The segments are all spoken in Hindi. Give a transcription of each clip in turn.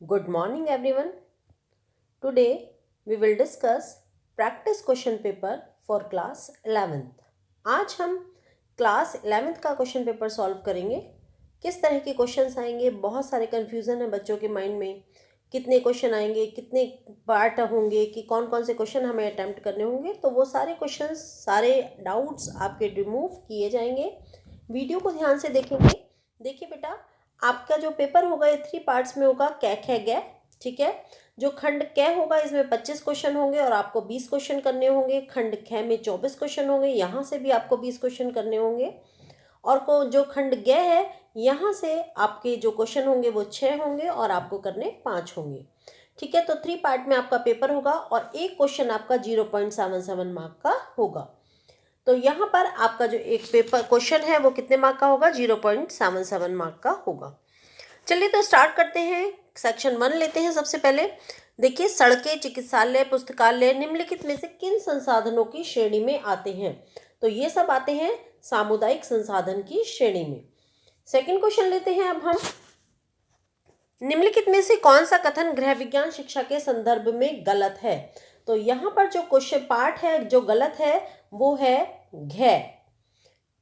Good morning everyone. Today we will discuss practice question paper for class 11th. आज हम क्लास 11th का क्वेश्चन पेपर सॉल्व करेंगे। किस तरह के क्वेश्चंस आएंगे, बहुत सारे कन्फ्यूज़न है बच्चों के माइंड में। कितने क्वेश्चन आएंगे, कितने पार्ट होंगे, कि कौन कौन से क्वेश्चन हमें अटैम्प्ट करने होंगे, तो वो सारे क्वेश्चंस, सारे डाउट्स आपके रिमूव किए जाएंगे। वीडियो को ध्यान से देखेंगे। देखिए बेटा, आपका जो पेपर होगा ये 3 पार्ट्स में होगा, कै खे गै। ठीक है। जो खंड कै होगा इसमें 25 क्वेश्चन होंगे और आपको 20 क्वेश्चन करने होंगे। खंड खे में 24 क्वेश्चन होंगे, यहाँ से भी आपको 20 क्वेश्चन करने होंगे। और को जो खंड गै है यहाँ से आपके जो क्वेश्चन होंगे वो 6 होंगे और आपको करने 5 होंगे। ठीक है। तो 3 पार्ट में आपका पेपर होगा और एक क्वेश्चन आपका 0.77 मार्क का होगा। तो यहाँ पर आपका जो एक पेपर क्वेश्चन है वो कितने मार्क का होगा? 0.77 मार्क का होगा। चलिए तो स्टार्ट करते हैं। सेक्शन 1 लेते हैं सबसे पहले। देखिए, सड़कें, चिकित्सालय, पुस्तकालय निम्नलिखित में से किन संसाधनों की श्रेणी में आते हैं? तो ये सब आते हैं सामुदायिक संसाधन की श्रेणी में। सेकंड क्वेश्चन लेते हैं अब हम। निम्नलिखित में से कौन सा कथन गृह विज्ञान शिक्षा के संदर्भ में गलत है? तो यहाँ पर जो क्वेश्चन पार्ट है जो गलत है वो है घ।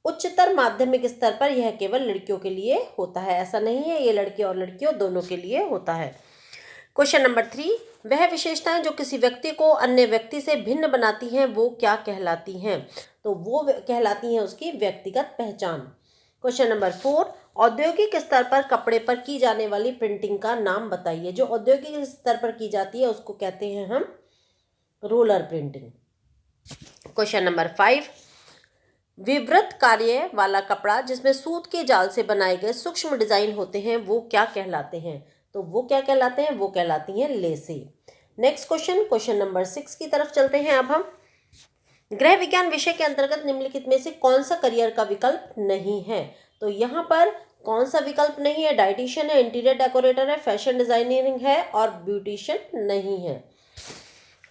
उच्चतर माध्यमिक स्तर पर यह केवल लड़कियों के लिए होता है। ऐसा नहीं है, ये लड़के और लड़कियों दोनों के लिए होता है। क्वेश्चन नंबर 3, वह विशेषताएं जो किसी व्यक्ति को अन्य व्यक्ति से भिन्न बनाती हैं वो क्या कहलाती हैं? तो वो कहलाती हैं उसकी व्यक्तिगत पहचान। क्वेश्चन नंबर 4, औद्योगिक स्तर पर कपड़े पर की जाने वाली प्रिंटिंग का नाम बताइए। जो औद्योगिक स्तर पर की जाती है उसको कहते हैं हम रोलर प्रिंटिंग। क्वेश्चन नंबर 5, विवृत कार्य वाला कपड़ा जिसमें सूत के जाल से बनाए गए सूक्ष्म डिजाइन होते हैं वो क्या कहलाते हैं? तो वो क्या कहलाते हैं? वो कहलाती हैं लेसे। नेक्स्ट क्वेश्चन, क्वेश्चन नंबर 6 की तरफ चलते हैं अब हम। गृह विज्ञान विषय के अंतर्गत निम्नलिखित में से कौन सा करियर का विकल्प नहीं है? तो यहाँ पर कौन सा विकल्प नहीं है? डाइटिशियन है, इंटीरियर डेकोरेटर है, फैशन डिजाइनिंग है और ब्यूटिशियन नहीं है।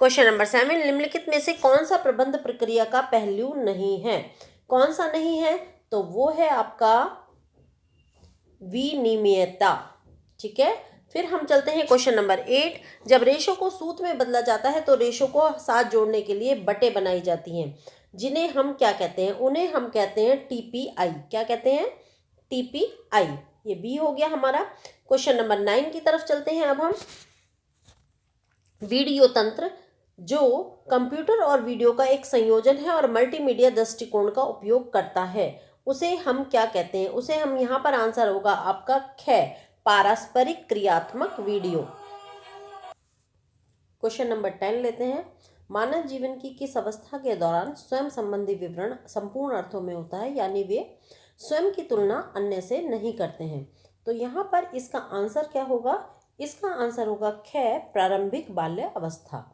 क्वेश्चन नंबर 7, निम्नलिखित में से कौन सा प्रबंध प्रक्रिया का पहलू नहीं है? कौन सा नहीं है? तो वो है आपका विनिमयता। ठीक है। फिर हम चलते हैं क्वेश्चन नंबर 8, जब रेशों को सूत में बदला जाता है तो रेशों को साथ जोड़ने के लिए बटें बनाई जाती हैं, जिन्हें हम क्या कहते हैं? उन्हें हम कहते हैं टीपीआई। क्या कहते हैं? टीपीआई। ये बी हो गया हमारा। क्वेश्चन नंबर 9 की तरफ चलते हैं अब हम। वीडियो तंत्र जो कंप्यूटर और वीडियो का एक संयोजन है और मल्टीमीडिया दृष्टिकोण का उपयोग करता है उसे हम क्या कहते हैं? उसे हम यहाँ पर आंसर होगा आपका ख, पारस्परिक क्रियात्मक वीडियो। क्वेश्चन नंबर 10 लेते हैं। मानव जीवन की किस अवस्था के दौरान स्वयं संबंधी विवरण संपूर्ण अर्थों में होता है, यानी वे स्वयं की तुलना अन्य से नहीं करते हैं? तो यहाँ पर इसका आंसर क्या होगा? इसका आंसर होगा ख, प्रारंभिक बाल्य अवस्था।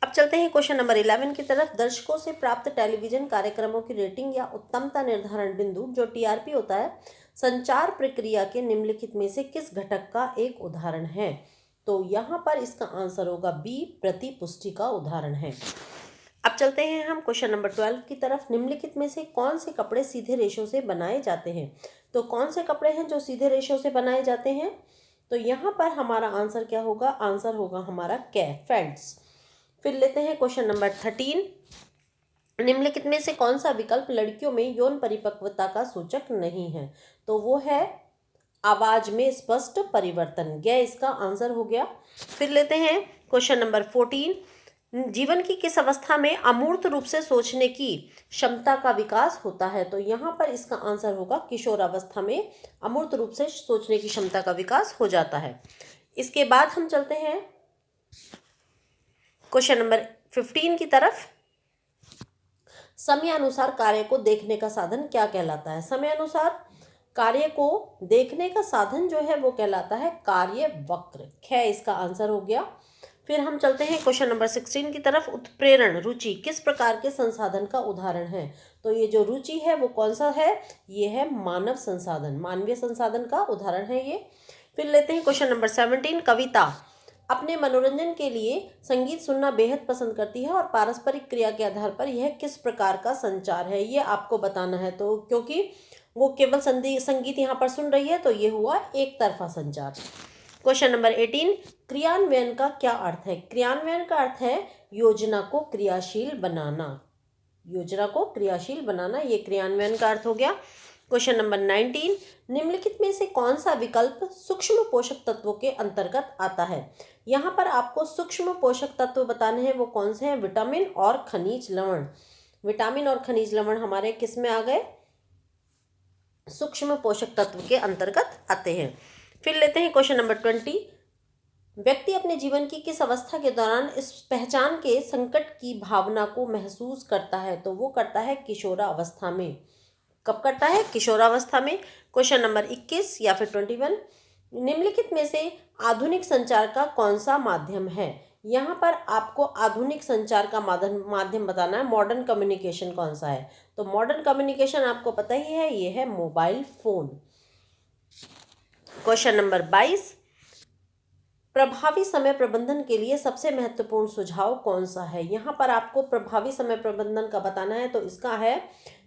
अब चलते हैं क्वेश्चन नंबर 11 की तरफ। दर्शकों से प्राप्त टेलीविजन कार्यक्रमों की रेटिंग या उत्तमता निर्धारण बिंदु जो टीआरपी होता है, संचार प्रक्रिया के निम्नलिखित में से किस घटक का एक उदाहरण है? तो यहाँ पर इसका आंसर होगा बी, प्रतिपुष्टि का उदाहरण है। अब चलते हैं हम क्वेश्चन नंबर 12 की तरफ। निम्नलिखित में से कौन से कपड़े सीधे रेशों से बनाए जाते हैं? तो कौन से कपड़े हैं जो सीधे रेशों से बनाए जाते हैं? तो यहाँ पर हमारा आंसर क्या होगा? आंसर होगा हमारा कै, फेड्स। फिर लेते हैं क्वेश्चन नंबर 13, निम्नलिखित में से कौन सा विकल्प लड़कियों में यौन परिपक्वता का सूचक नहीं है? तो वो है आवाज में स्पष्ट परिवर्तन। गया इसका आंसर हो गया। फिर लेते हैं क्वेश्चन नंबर 14, जीवन की किस अवस्था में अमूर्त रूप से सोचने की क्षमता का विकास होता है? तो यहाँ पर इसका आंसर होगा किशोरावस्था में अमूर्त रूप से सोचने की क्षमता का विकास हो जाता है। इसके बाद हम चलते हैं क्वेश्चन नंबर 15 की तरफ। समयानुसार कार्य को देखने का साधन क्या कहलाता है? समयानुसार कार्य को देखने का साधन जो है वो कहलाता है कार्य वक्र। ख इसका आंसर हो गया। फिर हम चलते हैं क्वेश्चन नंबर 16 की तरफ। उत्प्रेरण, रुचि किस प्रकार के संसाधन का उदाहरण है? तो ये जो रुचि है वो कौन सा है? ये है मानव संसाधन, मानवीय संसाधन का उदाहरण है ये। फिर लेते हैं क्वेश्चन नंबर 17, कविता अपने मनोरंजन के लिए संगीत सुनना बेहद पसंद करती है और पारस्परिक क्रिया के आधार पर यह किस प्रकार का संचार है, ये आपको बताना है। तो क्योंकि वो केवल संगीत यहाँ पर सुन रही है तो ये हुआ एक तरफा संचार। क्वेश्चन नंबर 18, क्रियान्वयन का क्या अर्थ है? क्रियान्वयन का अर्थ है योजना को क्रियाशील बनाना। योजना को क्रियाशील बनाना, ये क्रियान्वयन का अर्थ हो गया। क्वेश्चन नंबर 19, निम्नलिखित में से कौन सा विकल्प सूक्ष्म पोषक तत्वों के अंतर्गत आता है? यहाँ पर आपको सूक्ष्म पोषक तत्व बताने हैं, वो कौन से हैं? विटामिन और खनिज लवण। विटामिन और खनिज लवण हमारे किस में आ गए? सूक्ष्म पोषक तत्व के अंतर्गत आते हैं। फिर लेते हैं क्वेश्चन नंबर 20, व्यक्ति अपने जीवन की किस अवस्था के दौरान इस पहचान के संकट की भावना को महसूस करता है? तो वो करता है किशोरावस्था में। कब करता है? किशोरावस्था में। क्वेश्चन नंबर 21 या फिर 21, निम्नलिखित में से आधुनिक संचार का कौन सा माध्यम है? यहाँ पर आपको आधुनिक संचार का माध्यम बताना है। मॉडर्न कम्युनिकेशन कौन सा है? तो मॉडर्न कम्युनिकेशन आपको पता ही है, ये है मोबाइल फोन। क्वेश्चन नंबर 22, प्रभावी समय प्रबंधन के लिए सबसे महत्वपूर्ण सुझाव कौन सा है? यहाँ पर आपको प्रभावी समय प्रबंधन का बताना है, तो इसका है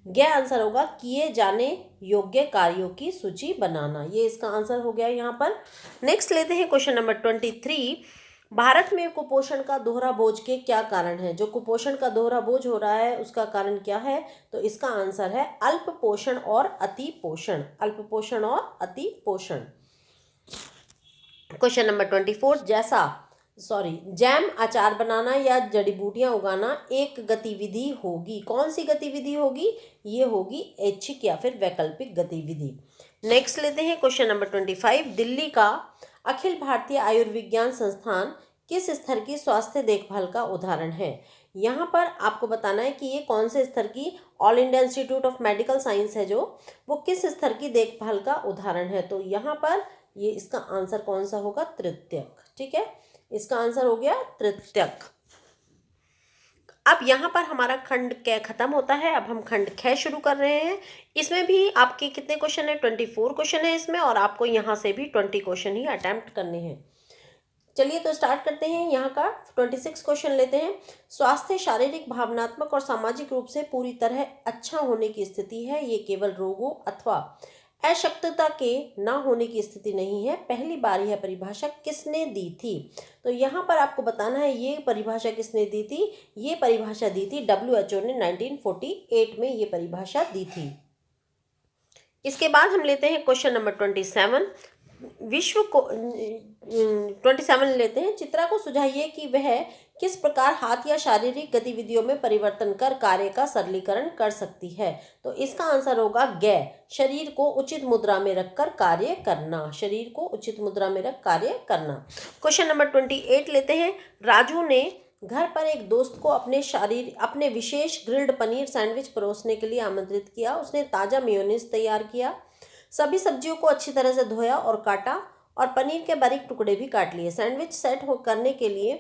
यह आंसर होगा किए जाने योग्य कार्यों की सूची बनाना। ये इसका आंसर हो गया यहाँ पर। नेक्स्ट लेते हैं क्वेश्चन नंबर 23, भारत में कुपोषण का दोहरा बोझ के क्या कारण है? जो कुपोषण का दोहरा बोझ हो रहा है उसका कारण क्या है? तो इसका आंसर है अल्प पोषण और अति पोषण। अल्प पोषण और अति पोषण। क्वेश्चन नंबर 24, जैम, अचार बनाना या जड़ी बूटियां उगाना एक गतिविधि होगी। कौन सी गतिविधि होगी? ये होगी ऐच्छिक या फिर वैकल्पिक गतिविधि। नेक्स्ट लेते हैं क्वेश्चन नंबर 25, दिल्ली का अखिल भारतीय आयुर्विज्ञान संस्थान किस स्तर की स्वास्थ्य देखभाल का उदाहरण है? यहाँ पर आपको बताना है कि ये कौन से स्तर की, all India institute of medical science है जो, वो किस स्तर की देखभाल का उदाहरण है? तो यहाँ पर ये इसका आंसर कौन सा होगा? तृतीयक। ठीक है, इसका आंसर हो गया तृतीयक। अब यहाँ पर हमारा खंड क खत्म होता है। अब हम खंड ख शुरू कर रहे हैं। इसमें भी आपके कितने क्वेश्चन है? 24 क्वेश्चन है इसमें, और आपको यहाँ से भी 20 क्वेश्चन ही अटेम्प्ट करने हैं। चलिए तो स्टार्ट करते हैं। यहाँ का 26 क्वेश्चन लेते हैं। स्वास्थ्य शारीरिक, भावनात्मक और सामाजिक रूप से पूरी तरह अच्छा होने की स्थिति है। ये केवल रोगों अथवा अशक्तता के ना होने की स्थिति नहीं है। पहली बार यह परिभाषा किसने दी थी? तो यहाँ पर आपको बताना है ये परिभाषा किसने दी थी। ये परिभाषा दी थी WHO ने 1948 में ये परिभाषा दी थी। इसके बाद हम लेते हैं क्वेश्चन नंबर 27। विश्व को 27 लेते हैं। चित्रा को सुझाइए कि वह किस प्रकार हाथ या शारीरिक गतिविधियों में परिवर्तन कर कार्य का सरलीकरण कर सकती है। तो इसका आंसर होगा ग, शरीर को उचित मुद्रा में रखकर कार्य करना। शरीर को उचित मुद्रा में रख कार्य करना। क्वेश्चन नंबर 28 लेते हैं। राजू ने घर पर एक दोस्त को अपने विशेष ग्रिल्ड पनीर सैंडविच परोसने के लिए आमंत्रित किया। उसने ताज़ा मेयोनीज तैयार किया, सभी सब्जियों को अच्छी तरह से धोया और काटा, और पनीर के बारीक टुकड़े भी काट लिए। सैंडविच सेट करने के लिए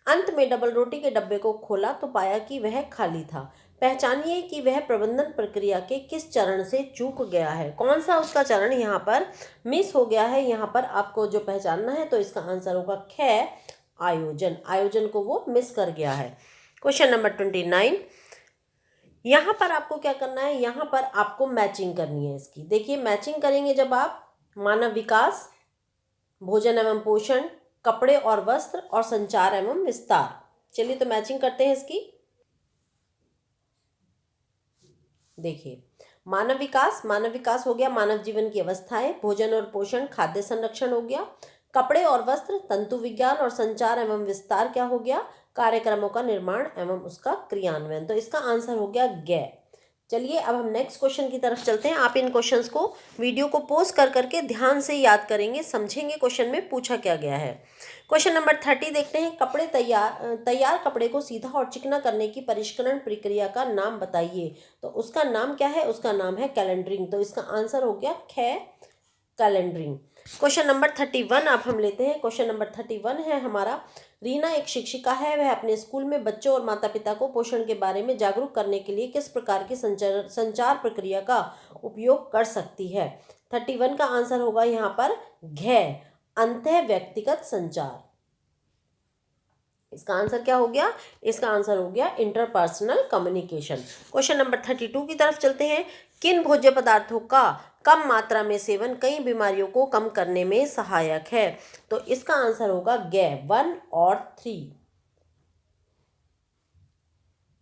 अंत में डबल रोटी के डब्बे को खोला तो पाया कि वह खाली था। पहचानिए कि वह प्रबंधन प्रक्रिया के किस चरण से चूक गया है। कौन सा उसका चरण यहाँ पर मिस हो गया है, यहाँ पर आपको जो पहचानना है। तो इसका आंसर होगा ख, आयोजन। आयोजन को वो मिस कर गया है। क्वेश्चन नंबर 29, यहाँ पर आपको क्या करना है? यहाँ पर आपको मैचिंग करनी है इसकी। देखिए मैचिंग करेंगे जब आप, मानव विकास, भोजन एवं पोषण, कपड़े और वस्त्र, और संचार एवं विस्तार। चलिए तो मैचिंग करते हैं इसकी। देखिए मानव विकास हो गया मानव जीवन की अवस्थाएं। भोजन और पोषण खाद्य संरक्षण हो गया। कपड़े और वस्त्र तंतु विज्ञान, और संचार एवं विस्तार क्या हो गया? कार्यक्रमों का निर्माण एवं उसका क्रियान्वयन। तो इसका आंसर हो गया ग। चलिए अब हम नेक्स्ट क्वेश्चन की तरफ चलते हैं। आप इन क्वेश्चंस को वीडियो को पॉज कर करके ध्यान से याद करेंगे, समझेंगे क्वेश्चन में पूछा क्या गया है। क्वेश्चन नंबर 30 देखते हैं। कपड़े तैयार कपड़े को सीधा और चिकना करने की परिष्करण प्रक्रिया का नाम बताइए। तो उसका नाम क्या है? उसका नाम है कैलेंडरिंग। तो इसका आंसर हो गया ख, कैलेंडरिंग। क्वेश्चन नंबर 31 अब हम लेते हैं। क्वेश्चन नंबर 31 है हमारा, रीना एक शिक्षिका है। वह अपने स्कूल में बच्चों और माता पिता को पोषण के बारे में जागरूक करने के लिए किस प्रकार की संचार प्रक्रिया का उपयोग कर सकती है? 31 का आंसर होगा यहाँ पर घ, अंतः व्यक्तिगत संचार। इसका आंसर क्या हो गया? इसका आंसर हो गया इंटरपर्सनल कम्युनिकेशन। क्वेश्चन नंबर 32 की तरफ चलते हैं। किन भोज्य पदार्थों का कम मात्रा में सेवन कई बीमारियों को कम करने में सहायक है। तो इसका आंसर होगा गे 1 और 3।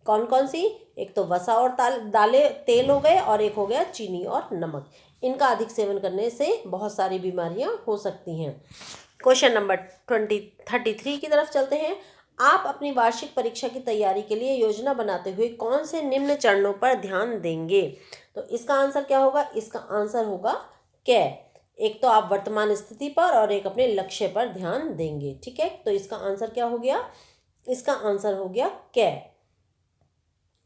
कौन कौन सी? एक तो वसा और दालें तेल हो गए और एक हो गया चीनी और नमक। इनका अधिक सेवन करने से बहुत सारी बीमारियां हो सकती हैं। क्वेश्चन नंबर 33 की तरफ चलते हैं। आप अपनी वार्षिक परीक्षा की तैयारी के लिए योजना बनाते हुए कौन से निम्न चरणों पर ध्यान देंगे? तो इसका आंसर क्या होगा? इसका आंसर होगा कै। एक तो आप वर्तमान स्थिति पर और एक अपने लक्ष्य पर ध्यान देंगे। ठीक है, तो इसका आंसर क्या हो गया? इसका आंसर हो गया कै।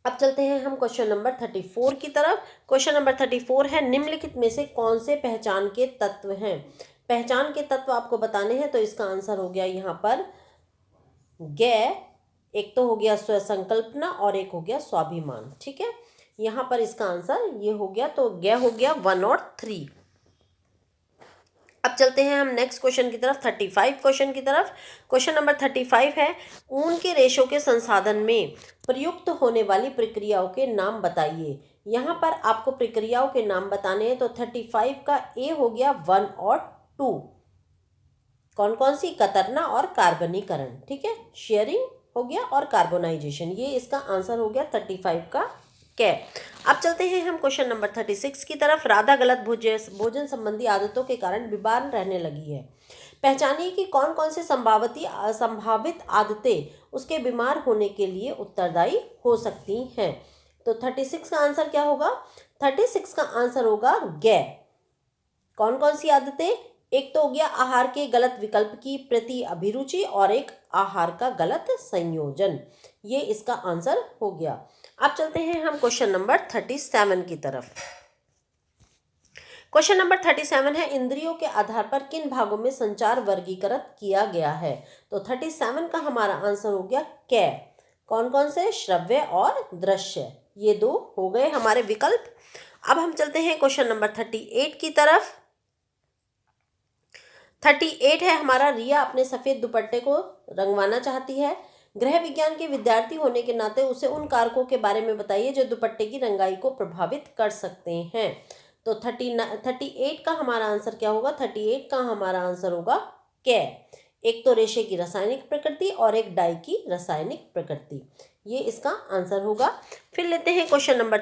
अब चलते हैं हम क्वेश्चन नंबर 34 की तरफ। क्वेश्चन नंबर 34 है, निम्नलिखित में से कौन से पहचान के तत्व हैं? पहचान के तत्व आपको बताने हैं, तो इसका आंसर हो गया यहाँ पर गे। एक तो हो गया स्वसंकल्पना और एक हो गया स्वाभिमान। ठीक है, यहाँ पर इसका आंसर ये हो गया, तो गे हो गया 1 और 3। अब चलते हैं हम नेक्स्ट क्वेश्चन की तरफ, 35 क्वेश्चन की तरफ। क्वेश्चन नंबर 35 है, ऊन के रेशों के संसाधन में प्रयुक्त होने वाली प्रक्रियाओं के नाम बताइए। यहाँ पर आपको प्रक्रियाओं के नाम बताने हैं, तो 35 का ए हो गया 1 और 2। कौन कौन सी? कतरना और कार्बनीकरण। ठीक है, शेयरिंग हो गया और कार्बोनाइजेशन। ये इसका आंसर हो गया 35 का कै। अब चलते हैं हम क्वेश्चन नंबर 36 की तरफ। राधा गलत भोजन संबंधी आदतों के कारण बीमार रहने लगी है। पहचानिए कि कौन कौन से संभावित आदतें उसके बीमार होने के लिए उत्तरदायी हो सकती हैं। तो 36 का आंसर क्या होगा? 36 का आंसर होगा गे। कौन कौन सी आदतें? एक तो हो गया आहार के गलत विकल्प की प्रति अभिरुचि और एक आहार का गलत संयोजन। ये इसका आंसर हो गया। अब चलते हैं हम क्वेश्चन नंबर 37 की तरफ। क्वेश्चन नंबर 37 है, इंद्रियों के आधार पर किन भागों में संचार वर्गीकृत किया गया है? तो 37 का हमारा आंसर हो गया कै। कौन कौन से? श्रव्य और दृश्य। ये दो हो गए हमारे विकल्प। अब हम चलते हैं क्वेश्चन नंबर 38 की तरफ। 38 है हमारा, रिया अपने सफ़ेद दुपट्टे को रंगवाना चाहती है। गृह विज्ञान के विद्यार्थी होने के नाते उसे उन कारकों के बारे में बताइए जो दुपट्टे की रंगाई को प्रभावित कर सकते हैं। तो 38 का हमारा आंसर क्या होगा? 38 का हमारा आंसर होगा कै। एक तो रेशे की रासायनिक प्रकृति और एक डाई की रासायनिक प्रकृति। ये इसका आंसर होगा। फिर लेते हैं क्वेश्चन नंबर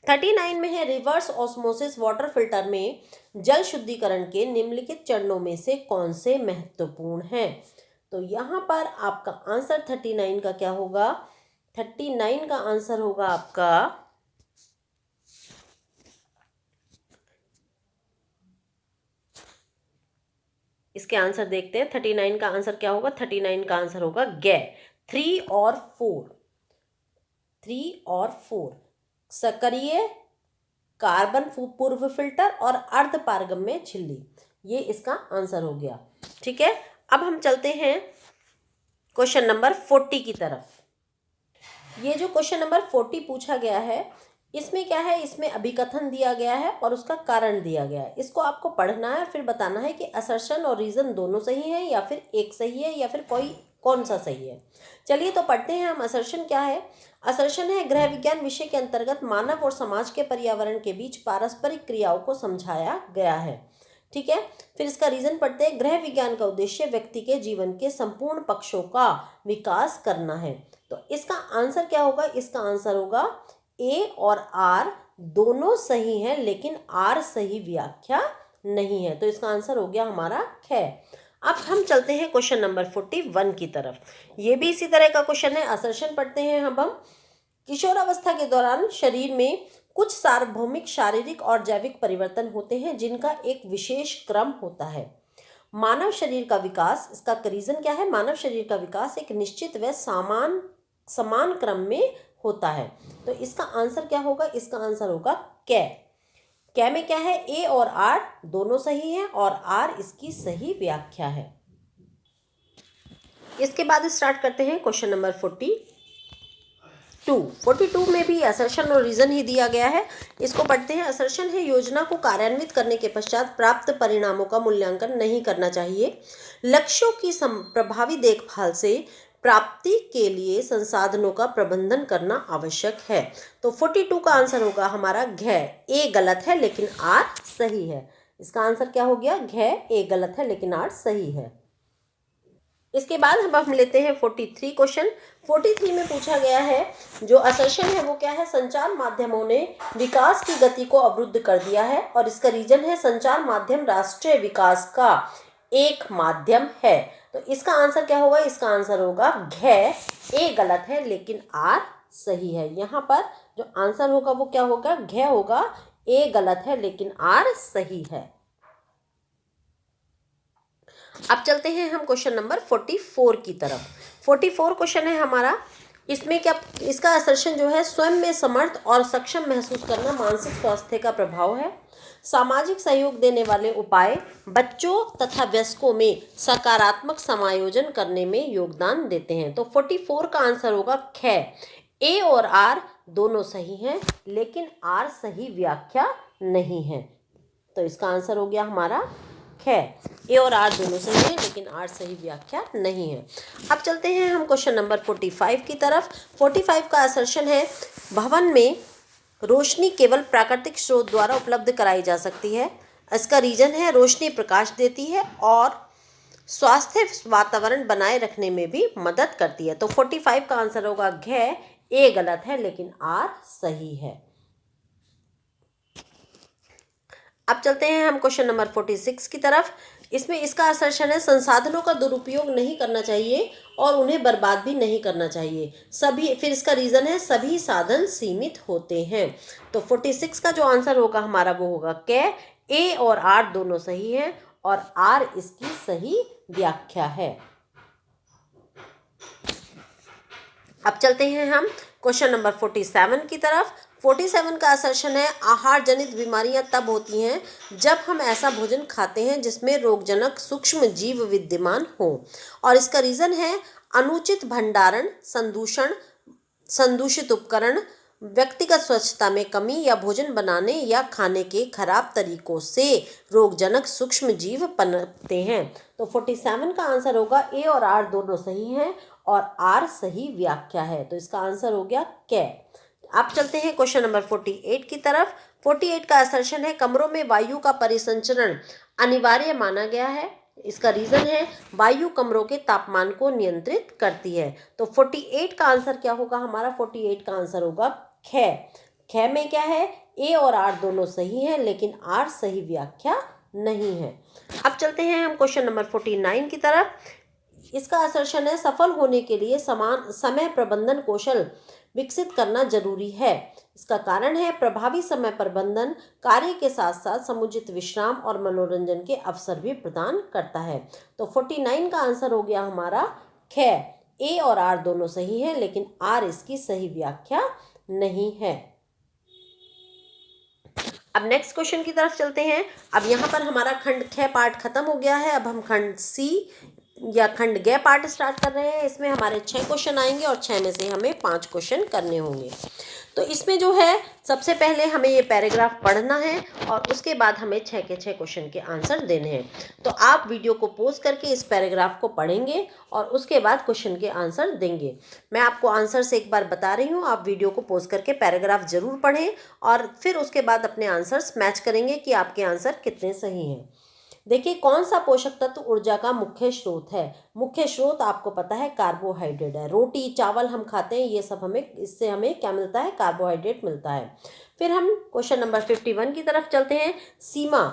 39 में है, रिवर्स ऑस्मोसिस वाटर फिल्टर में जल शुद्धिकरण के निम्नलिखित चरणों में से कौन से महत्वपूर्ण हैं? तो यहाँ पर आपका आंसर 39 का क्या होगा? 39 का आंसर होगा आपका इसके आंसर देखते हैं। 39 का आंसर क्या होगा? 39 का आंसर होगा गे 3 और 4। सक्रिय कार्बन पूर्व फिल्टर और अर्ध पारगम्य झिल्ली। ये इसका आंसर हो गया। ठीक है, अब हम चलते हैं क्वेश्चन नंबर 40 की तरफ। ये जो क्वेश्चन नंबर 40 पूछा गया है, इसमें क्या है? इसमें अभिकथन दिया गया है और उसका कारण दिया गया है। इसको आपको पढ़ना है और फिर बताना है कि असर्शन और रीजन दोनों सही है या फिर एक सही है या फिर कौन सा सही है। चलिए तो पढ़ते हैं हम। असर्शन क्या है? असर्शन है, गृह विज्ञान विषय के अंतर्गत मानव और समाज के पर्यावरण के बीच पारस्परिक क्रियाओं को समझाया गया है। ठीक है, फिर इसका रीजन पढ़ते हैं। गृह विज्ञान का उद्देश्य व्यक्ति के जीवन के संपूर्ण पक्षों का विकास करना है। तो इसका आंसर क्या होगा? इसका आंसर होगा ए और आर दोनों सही हैं, लेकिन आर सही व्याख्या नहीं है। तो इसका आंसर हो गया हमारा खे। अब हम चलते हैं क्वेश्चन नंबर 41 की तरफ। ये भी इसी तरह का क्वेश्चन है। असर्शन पढ़ते हैं हम। किशोरावस्था के दौरान शरीर में कुछ सार्वभौमिक शारीरिक और जैविक परिवर्तन होते हैं जिनका एक विशेष क्रम होता है। मानव शरीर का विकास, इसका रीजन क्या है? मानव शरीर का विकास एक निश्चित व समान क्रम में होता है। तो इसका आंसर क्या होगा? इसका आंसर होगा कै में क्या है? ए और आर दोनों सही हैं और आर इसकी सही व्याख्या है। इसके बाद स्टार्ट करते हैं क्वेश्चन नंबर 42 में भी असर्शन और रीजन ही दिया गया है। इसको पढ़ते हैं। असर्शन है, योजना को कार्यान्वित करने के पश्चात प्राप्त परिणामों का मूल्यांकन नहीं करना चाहिए। लक्ष्यों की प्रभावी देखभाल से प्राप्ति के लिए संसाधनों का प्रबंधन करना आवश्यक है। तो 42 का आंसर होगा हमारा घ। ए गलत है लेकिन आर सही है। इसका आंसर क्या हो गया? घ। ए गलत है लेकिन आर सही है। इसके बाद हम लेते हैं 43 क्वेश्चन। 43 में पूछा गया है, जो असर्शन है वो क्या है? संचार माध्यमों ने विकास की गति को अवरुद्ध कर दिया है और इसका रीजन है संचार माध्यम राष्ट्रीय विकास का एक माध्यम है। तो इसका आंसर क्या होगा? इसका आंसर होगा घ। ए गलत है लेकिन आर सही है। यहाँ पर जो आंसर होगा वो क्या होगा? घ होगा। ए गलत है लेकिन आर सही है। अब चलते हैं हम क्वेश्चन नंबर 44 की तरफ। 44 क्वेश्चन है हमारा। इसमें क्या, इसका असर्शन जो है, स्वयं में समर्थ और सक्षम महसूस करना मानसिक स्वास्थ्य का प्रभाव है। सामाजिक सहयोग देने वाले उपाय बच्चों तथा वयस्कों में सकारात्मक समायोजन करने में योगदान देते हैं। तो 44 का आंसर होगा ख। ए और आर दोनों सही हैं लेकिन आर सही व्याख्या नहीं है। तो इसका आंसर हो गया हमारा ख। ए और आर दोनों सही है लेकिन आर सही व्याख्या नहीं है। अब चलते हैं हम क्वेश्चन नंबर 45 की तरफ। 45 का असर्शन है, भवन में रोशनी केवल प्राकृतिक स्रोत द्वारा उपलब्ध कराई जा सकती है। इसका रीजन है रोशनी प्रकाश देती है और स्वास्थ्य वातावरण बनाए रखने में भी मदद करती है। तो 45 का आंसर होगा घ। ए गलत है लेकिन आर सही है। अब चलते हैं हम क्वेश्चन नंबर 46 की तरफ। इसमें इसका असर्शन है, संसाधनों का दुरुपयोग नहीं करना चाहिए और उन्हें बर्बाद भी नहीं करना चाहिए। सभी, फिर इसका रीज़न है सभी साधन सीमित होते हैं। तो 46 का जो आंसर होगा हमारा वो होगा क। ए और आर दोनों सही हैं और आर इसकी सही व्याख्या है। अब चलते हैं हम क्वेश्चन नंबर 47 की तरफ। 47 का असर्शन है, आहार जनित बीमारियां तब होती हैं जब हम ऐसा भोजन खाते हैं जिसमें रोगजनक सूक्ष्म जीव विद्यमान हो। और इसका रीज़न है अनुचित भंडारण, संदूषित उपकरण, व्यक्तिगत स्वच्छता में कमी या भोजन बनाने या खाने के खराब तरीकों से रोगजनक सूक्ष्म जीव पनपते हैं। तो 47 का आंसर होगा ए और आर दोनों सही हैं और आर सही व्याख्या है। तो इसका आंसर हो गया क। आप चलते हैं क्वेश्चन नंबर 48 की तरफ। 48 का असर्शन है, कमरों में वायु का परिसंचरण अनिवार्य माना गया है। इसका रीज़न है वायु कमरों के तापमान को नियंत्रित करती है। तो 48 का आंसर क्या होगा हमारा? 48 का आंसर होगा ख। ख में क्या है? ए और आर दोनों सही हैं लेकिन आर सही व्याख्या नहीं है। अब चलते हैं हम क्वेश्चन नंबर 49 की तरफ। इसका असर्शन है, सफल होने के लिए समान समय प्रबंधन कौशल विकसित करना जरूरी है। इसका कारण है प्रभावी समय प्रबंधन कार्य के साथ साथ समुचित विश्राम और मनोरंजन के अवसर भी प्रदान करता है। तो 49 का आंसर हो गया हमारा ख। ए और आर दोनों सही हैं लेकिन आर इसकी सही व्याख्या नहीं है। अब नेक्स्ट क्वेश्चन की तरफ चलते हैं। अब यहाँ पर हमारा खंड ख पार्ट खत्म हो गया है। अब हम खंड सी या खंड ग पार्ट स्टार्ट कर रहे हैं। इसमें हमारे 6 क्वेश्चन आएंगे और 6 में से हमें 5 क्वेश्चन करने होंगे। तो इसमें जो है, सबसे पहले हमें ये पैराग्राफ पढ़ना है और उसके बाद हमें 6 के 6 क्वेश्चन के आंसर देने हैं। तो आप वीडियो को पॉज करके इस पैराग्राफ को पढ़ेंगे और उसके बाद क्वेश्चन के आंसर देंगे। मैं आपको आंसर्स एक बार बता रही हूँ, आप वीडियो को पॉज करके पैराग्राफ जरूर पढ़ें और फिर उसके बाद अपने आंसर्स मैच करेंगे कि आपके आंसर कितने सही हैं। देखिए, कौन सा पोषक तत्व ऊर्जा का मुख्य स्रोत है? मुख्य स्रोत आपको पता है कार्बोहाइड्रेट है। रोटी चावल हम खाते हैं, ये सब इससे हमें क्या मिलता है? कार्बोहाइड्रेट मिलता है। फिर हम क्वेश्चन नंबर 51 की तरफ चलते हैं। सीमा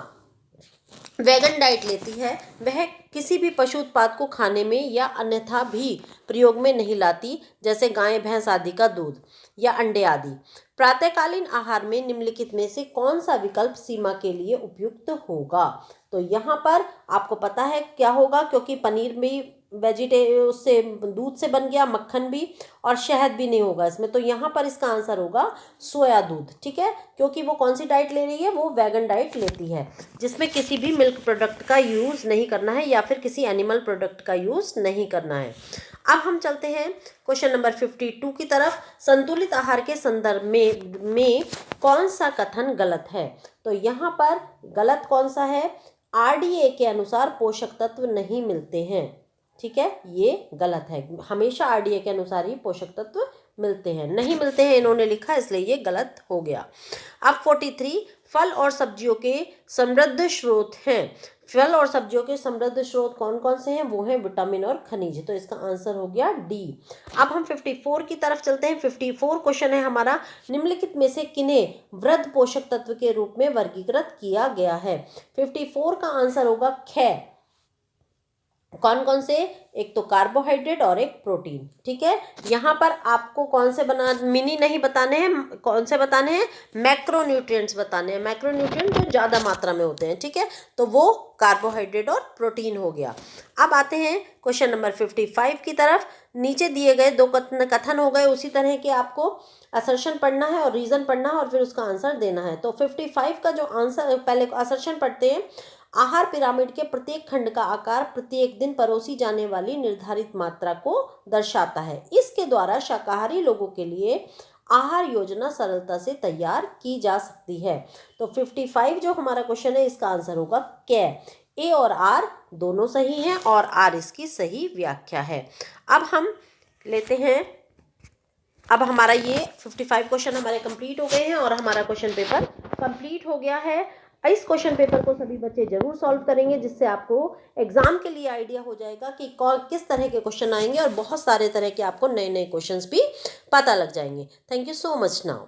वेगन डाइट लेती है। वह किसी भी पशु उत्पाद को खाने में या अन्यथा भी प्रयोग में नहीं लाती, जैसे गाय भैंस आदि का दूध या अंडे आदि। प्रातःकालीन आहार में निम्नलिखित में से कौन सा विकल्प सीमा के लिए उपयुक्त होगा? तो यहाँ पर आपको पता है क्या होगा, क्योंकि पनीर भी उससे दूध से बन गया, मक्खन भी, और शहद भी नहीं होगा इसमें। तो यहाँ पर इसका आंसर होगा सोया दूध। ठीक है, क्योंकि वो कौन सी डाइट ले रही है? वो वेगन डाइट लेती है, जिसमें किसी भी मिल्क प्रोडक्ट का यूज़ नहीं करना है या फिर किसी एनिमल प्रोडक्ट का यूज़ नहीं करना है। अब हम चलते हैं क्वेश्चन नंबर 52 की तरफ। संतुलित आहार के संदर्भ में कौन सा कथन गलत है? तो यहाँ पर गलत कौन सा है? RDA के अनुसार पोषक तत्व नहीं मिलते हैं। ठीक है, ये गलत है। हमेशा आरडीए के अनुसार ही पोषक तत्व मिलते हैं, नहीं मिलते हैं इन्होंने लिखा, इसलिए ये गलत हो गया। अब 43, फल और सब्जियों के समृद्ध स्रोत हैं। फल और सब्जियों के समृद्ध स्रोत कौन कौन से हैं? वो हैं विटामिन और खनिज। तो इसका आंसर हो गया डी। अब हम 54 की तरफ चलते हैं। 54 क्वेश्चन है हमारा, निम्नलिखित में से किन्हें वृद्ध पोषक तत्व के रूप में वर्गीकृत किया गया है? 54 का आंसर होगा ख। कौन कौन से? एक तो कार्बोहाइड्रेट और एक प्रोटीन। ठीक है, यहाँ पर आपको कौन से मिनी नहीं बताने हैं, कौन से बताने हैं? मैक्रोन्यूट्रिएंट्स बताने हैं। मैक्रोन्यूट्रिएंट जो ज़्यादा मात्रा में होते हैं। ठीक है, तो वो कार्बोहाइड्रेट और प्रोटीन हो गया। अब आते हैं क्वेश्चन नंबर 55 की तरफ। नीचे दिए गए दो कथन हो गए, उसी तरह के आपको असर्शन पढ़ना है और रीज़न पढ़ना है और फिर उसका आंसर देना है। तो 55 का जो आंसर, पहले असर्शन पढ़ते हैं। आहार पिरामिड के प्रत्येक खंड का आकार प्रत्येक दिन परोसी जाने वाली निर्धारित मात्रा को दर्शाता है। इसके द्वारा शाकाहारी लोगों के लिए आहार योजना सरलता से तैयार की जा सकती है। तो 55 जो हमारा क्वेश्चन है, इसका आंसर होगा कै। ए और आर दोनों सही हैं और आर इसकी सही व्याख्या है। अब हम लेते हैं, अब हमारा ये 55 क्वेश्चन हमारे कंप्लीट हो गए हैं और हमारा क्वेश्चन पेपर कंप्लीट हो गया है। इस क्वेश्चन पेपर को सभी बच्चे जरूर सॉल्व करेंगे, जिससे आपको एग्जाम के लिए आइडिया हो जाएगा कि किस तरह के क्वेश्चन आएंगे और बहुत सारे तरह के आपको नए नए क्वेश्चंस भी पता लग जाएंगे। Thank you so much now.